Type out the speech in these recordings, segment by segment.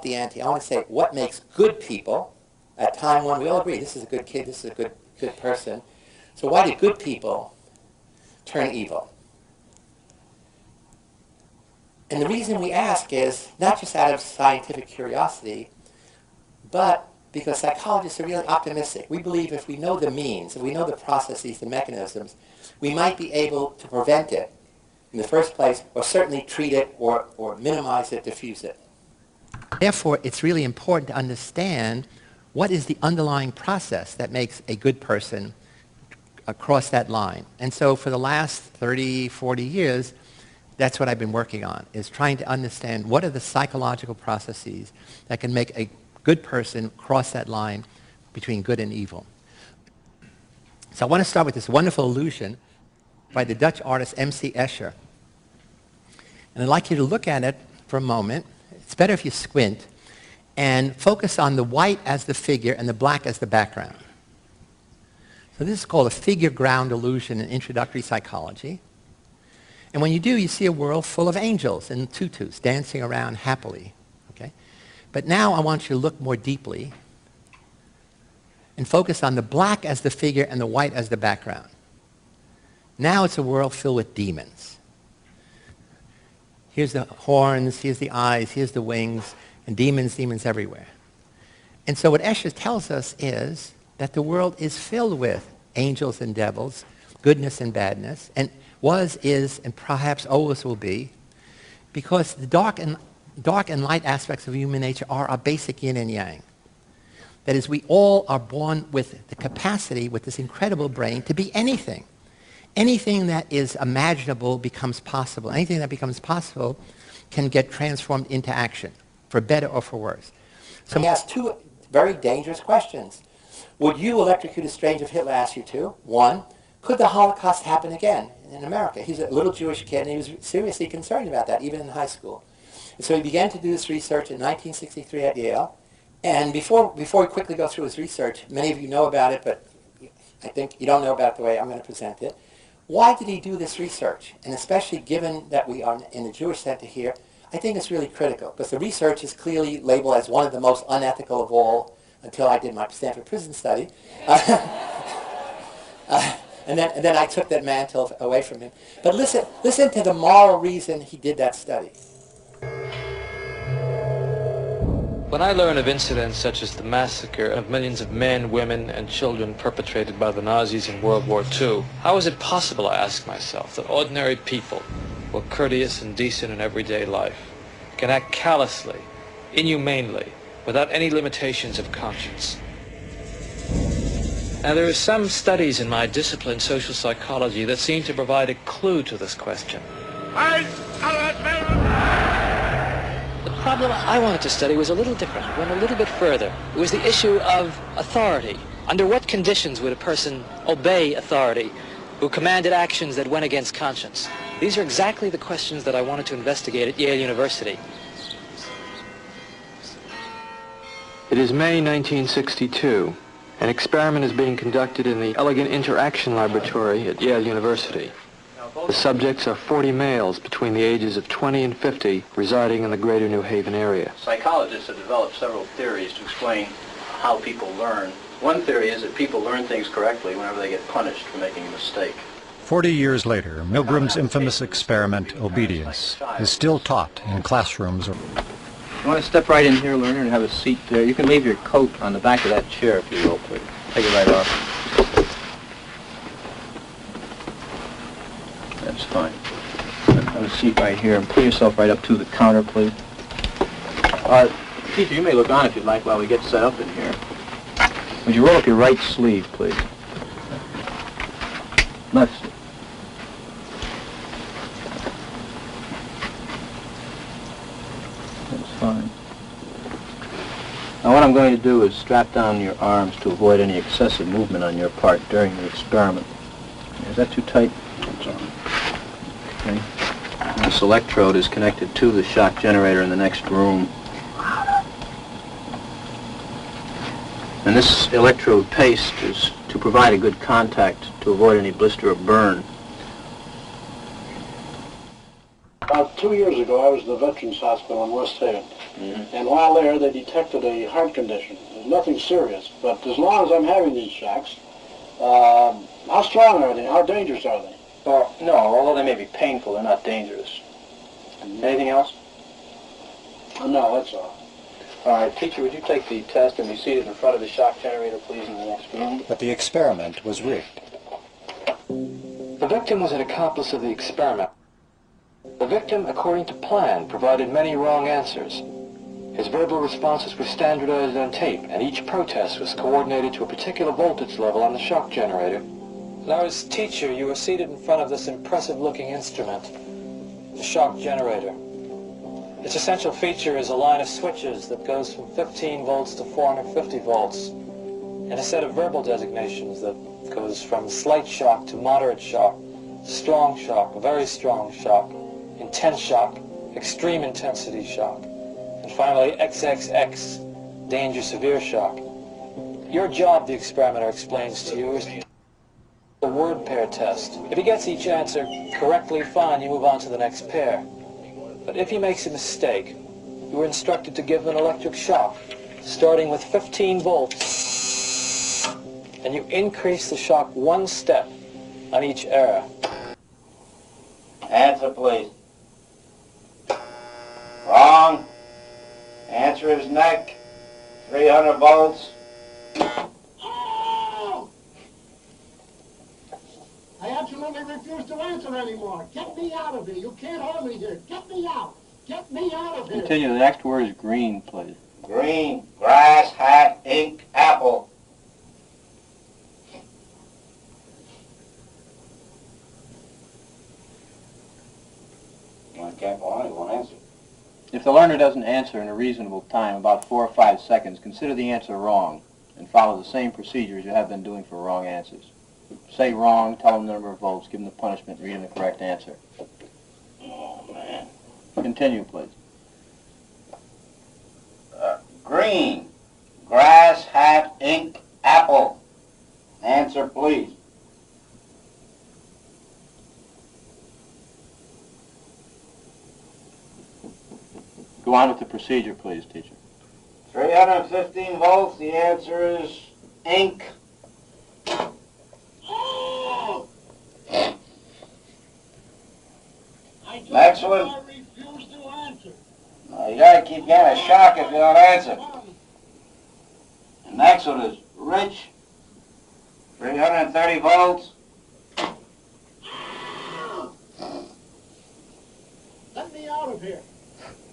the ante. I want to say what makes good people. At time one, we all agree this is a good kid, this is a good person. So why did good people turn evil? And the reason we ask is not just out of scientific curiosity, but because psychologists are really optimistic. We believe if we know the means, if we know the processes, the mechanisms, we might be able to prevent it in the first place, or certainly treat it or minimize it, diffuse it. Therefore, it's really important to understand what is the underlying process that makes a good person cross that line. And so for the last 30, 40 years, that's what I've been working on, is trying to understand what are the psychological processes that can make a good person cross that line between good and evil. So I want to start with this wonderful illusion by the Dutch artist M.C. Escher. And I'd like you to look at it for a moment. It's better if you squint and focus on the white as the figure and the black as the background. So this is called a figure ground illusion in introductory psychology. And when you do, you see a world full of angels in tutus dancing around happily. Okay? But now I want you to look more deeply and focus on the black as the figure and the white as the background. Now it's a world filled with demons. Here's the horns, here's the eyes, here's the wings, and demons everywhere. And so what Escher tells us is that the world is filled with angels and devils, goodness and badness, and was, is, and perhaps always will be, because the dark and light aspects of human nature are our basic yin and yang. That is, we all are born with the capacity, with this incredible brain, to be anything. Anything that is imaginable becomes possible. Anything that becomes possible can get transformed into action, for better or for worse. So he asked two very dangerous questions. Would you electrocute a stranger if Hitler asked you to? One, could the Holocaust happen again in America? He's a little Jewish kid, and he was seriously concerned about that, even in high school. And so he began to do this research in 1963 at Yale. And before we quickly go through his research, many of you know about it, but I think you don't know about it the way I'm going to present it. Why did he do this research? And especially given that we are in the Jewish Center here, I think it's really critical, because the research is clearly labeled as one of the most unethical of all until I did my Stanford prison study. And then I took that mantle away from him. But listen to the moral reason he did that study. When I learn of incidents such as the massacre of millions of men, women, and children perpetrated by the Nazis in World War II, how is it possible, I ask myself, that ordinary people, who are courteous and decent in everyday life, can act callously, inhumanely, without any limitations of conscience? Now, there are some studies in my discipline, social psychology, that seem to provide a clue to this question. The problem I wanted to study was a little different. It went a little bit further. It was the issue of authority. Under what conditions would a person obey authority who commanded actions that went against conscience? These are exactly the questions that I wanted to investigate at Yale University. It is May 1962. An experiment is being conducted in the Elegant Interaction Laboratory at Yale University. The subjects are 40 males between the ages of 20 and 50 residing in the greater New Haven area. Psychologists have developed several theories to explain how people learn. One theory is that people learn things correctly whenever they get punished for making a mistake. 40 years later, Milgram's infamous experiment, obedience, is still taught in classrooms. You want to step right in here, learner, and have a seat there. You can leave your coat on the back of that chair, if you will, please. Take it right off. That's fine. Have a seat right here, and pull yourself right up to the counter, please. Teacher, you may look on if you'd like while we get set up in here. Would you roll up your right sleeve, please? Left sleeve. That's fine. Now what I'm going to do is strap down your arms to avoid any excessive movement on your part during the experiment. Is that too tight? That's all right. Okay. This electrode is connected to the shock generator in the next room. And this electrode paste is to provide a good contact to avoid any blister or burn. About 2 years ago, I was at the Veterans Hospital in West Haven. And while there, they detected a heart condition. There's nothing serious, but as long as I'm having these shocks, how strong are they? How dangerous are they? Well, no, although they may be painful, they're not dangerous. Anything else? No, that's all. All right, teacher, would you take the test and be seated in front of the shock generator, please, in the next room? But the experiment was rigged. The victim was an accomplice of the experiment. The victim, according to plan, provided many wrong answers. His verbal responses were standardized on tape, and each protest was coordinated to a particular voltage level on the shock generator. Now, as teacher, you were seated in front of this impressive-looking instrument, the shock generator. Its essential feature is a line of switches that goes from 15 volts to 450 volts, and a set of verbal designations that goes from slight shock to moderate shock, strong shock, very strong shock, intense shock, extreme intensity shock, and finally XXX, danger severe shock. Your job, the experimenter explains to you, is the word pair test. If he gets each answer correctly, fine, you move on to the next pair. But if he makes a mistake, you are instructed to give him an electric shock, starting with 15 volts, and you increase the shock one step on each error. Answer, please. Wrong. Answer is neck. 300 volts. Oh! I absolutely refuse to answer anymore. Get me out of here. You can't hold me here. Get me out. Get me out of here. Continue. The next word is green, please. Green. Grass, hat, ink, apple. I can't go on. He won't answer. If the learner doesn't answer in a reasonable time, about 4 or 5 seconds, consider the answer wrong and follow the same procedures you have been doing for wrong answers. Say wrong, tell them the number of volts, give them the punishment, read them the correct answer. Oh, man. Continue, please. Green. Grass, hat, ink, apple. Answer, please. Go on with the procedure, please, teacher. 315 volts. The answer is ink. Oh! Next one. I refuse to answer. No, you gotta keep getting a shock if you don't answer. The next one is rich. 330 volts. Let me out of here.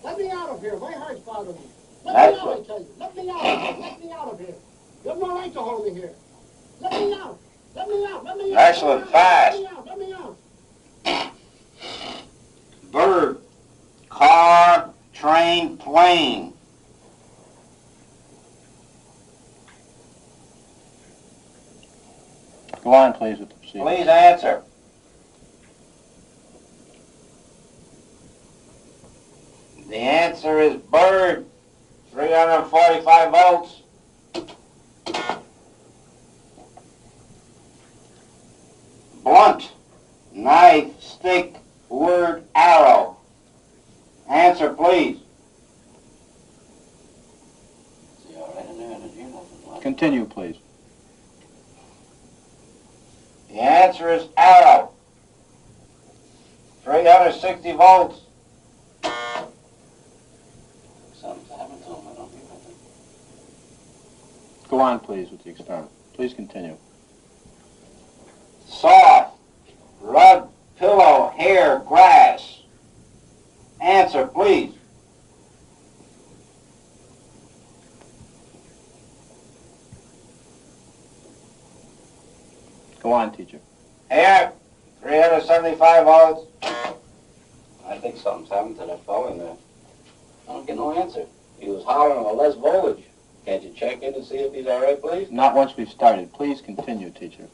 Let me out of here. My heart's bothering me. Let That's me out, I what- tell you. Let me out of here. Let me out of here. You have no right to hold me here. Let me out. Let me out. Let me out. Excellent. Fast. Let me out. Let me out. Bird. Car. Train. Plane. Go on, please, with the procedure. Please answer. The answer is bird. 345 volts. Blunt. Knife, stick, word, arrow. Answer, please. Continue, please. The answer is arrow. 360 volts. Go on, please, with the experiment. Please continue. Soft. Rug, pillow, hair, grass. Answer, please. Go on, teacher. Hair, 375 volts. I think something's happened to that fellow in there. I don't get no answer. He was hollering a less voltage. Can't you check in to see if he's all right, please? Not once we've started. Please continue, teacher.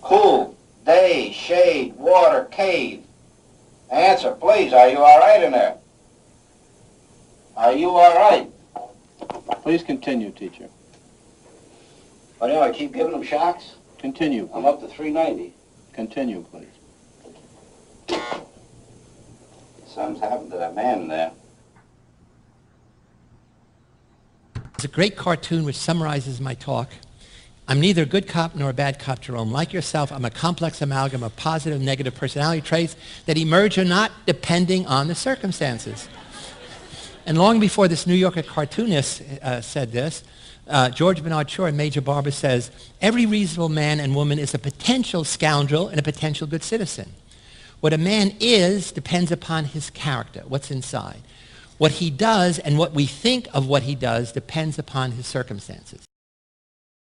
Cool, day, shade, water, cave. Answer, please. Are you all right in there? Are you all right? Please continue, teacher. Well, I keep giving him shocks. Continue. I'm up to 390. Continue, please. Something's happened to that man there. It's a great cartoon which summarizes my talk. I'm neither a good cop nor a bad cop, Jerome. Like yourself, I'm a complex amalgam of positive and negative personality traits that emerge or not depending on the circumstances. And long before this New Yorker cartoonist said this, George Bernard Shaw in Major Barber says, every reasonable man and woman is a potential scoundrel and a potential good citizen. What a man is depends upon his character, what's inside. What he does and what we think of what he does depends upon his circumstances.